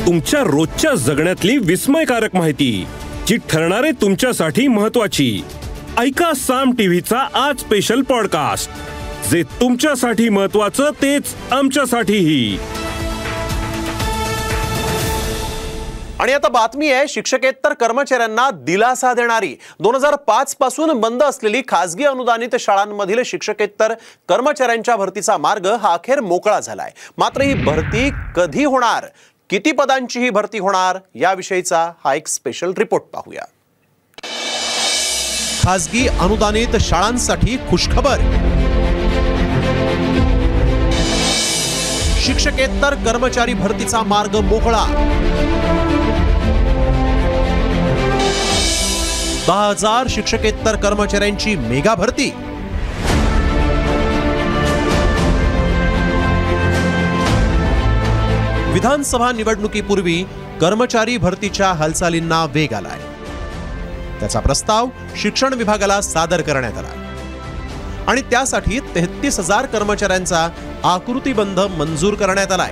तुमच्या रोजच्या जगण्यातली विस्मयकारक माहिती जी ठरणारे तुमच्यासाठी महत्त्वाची. ऐका साम टीव्हीचा आज स्पेशल पॉडकास्ट, जे तुमच्यासाठी महत्त्वाचं तेच आमच्यासाठीही. आणि आता बातमी आहे शिक्षकेतर कर्मचाऱ्यांना दिलासा देणारी. 2005 पासून बंद असलेली खासगी अनुदानित शाळांमधील शिक्षकेतर कर्मचाऱ्यांच्या भरतीचा मार्ग हा अखेर मोकळा झालाय. मात्र ही भरती कधी होणार, किती पदांची ही भरती होणार, याविषयीचा हा एक स्पेशल रिपोर्ट पाहूया. खासगी अनुदानित शाळांसाठी खुशखबर. शिक्षकेतर कर्मचारी भरतीचा मार्ग मोकळा. 10,000 शिक्षकेतर कर्मचाऱ्यांची मेगा भरती. विधानसभा निवडणुकीपूर्वी कर्मचारी भरतीच्या हालचालींना वेग आलाय. त्याचा प्रस्ताव शिक्षण विभागाला सादर करण्यात आला आणि त्यासाठी 33,000 कर्मचाऱ्यांचा आकृतीबंध मंजूर करण्यात आलाय.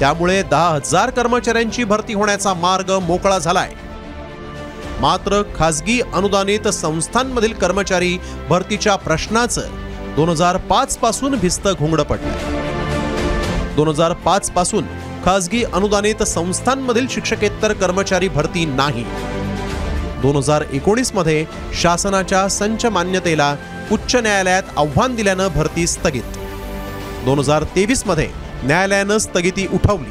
त्यामुळे 10,000 कर्मचाऱ्यांची भरती होण्याचा मार्ग मोकळा झालाय. मात्र खासगी अनुदानित संस्थांमधील कर्मचारी भरतीच्या प्रश्नाचं 2005 पासून भिस्त घोंगडं पडलंय. 2005 पासून खासगी अनुदानित संस्थांमधील शिक्षकेतर कर्मचारी भरती नाही. 2019 मध्ये शासनाच्या संच मान्यतेला उच्च न्यायालयात आव्हान दिल्यानं भरती स्थगित. 2023 मध्ये न्यायालयानं स्थगिती उठवली.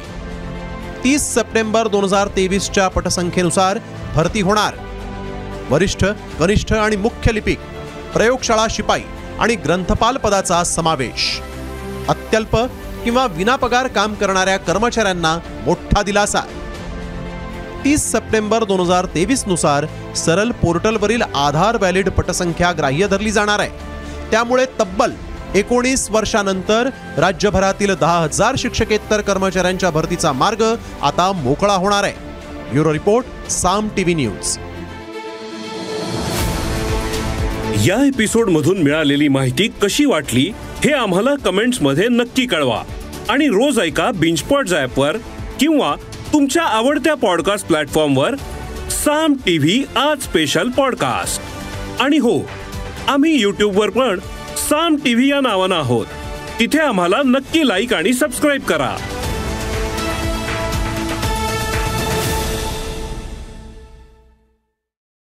30 सप्टेंबर 2023च्या पटसंख्येनुसार भरती होणार. वरिष्ठ, कनिष्ठ आणि मुख्य लिपिक, प्रयोगशाळा शिपाई आणि ग्रंथपाल पदाचा समावेश. अत्यल्प किंवा विनापगार काम करणाऱ्या कर्मचाऱ्यांना मोठा दिलासा. 30 सप्टेंबर 2023 नुसार सरल पोर्टलवरील आधार व्हॅलिड पटसंख्या ग्राह्य धरली जाणार आहे. त्यामुळे तब्बल 19 वर्षानंतर राज्यभरातील 10,000 शिक्षकेतर कर्मचाऱ्यांच्या भरतीचा मार्ग आता मोकळा होणार आहे. ब्युरो रिपोर्ट, साम टीव्ही न्यूज. या एपिसोडमधून मिळालेली माहिती कशी वाटली हे आम्हाला कमेंट्समध्ये नक्की कळवा. आणि रोज ऐका बिंचपॉट्स ॲपवर किंवा तुमच्या आवडत्या पॉडकास्ट प्लॅटफॉर्मवर साम टीव्ही आज स्पेशल पॉडकास्ट. आणि हो, आम्ही यूट्यूबवर पण साम टीव्ही या नावानं आहोत. तिथे आम्हाला नक्की लाईक आणि सबस्क्राईब करा.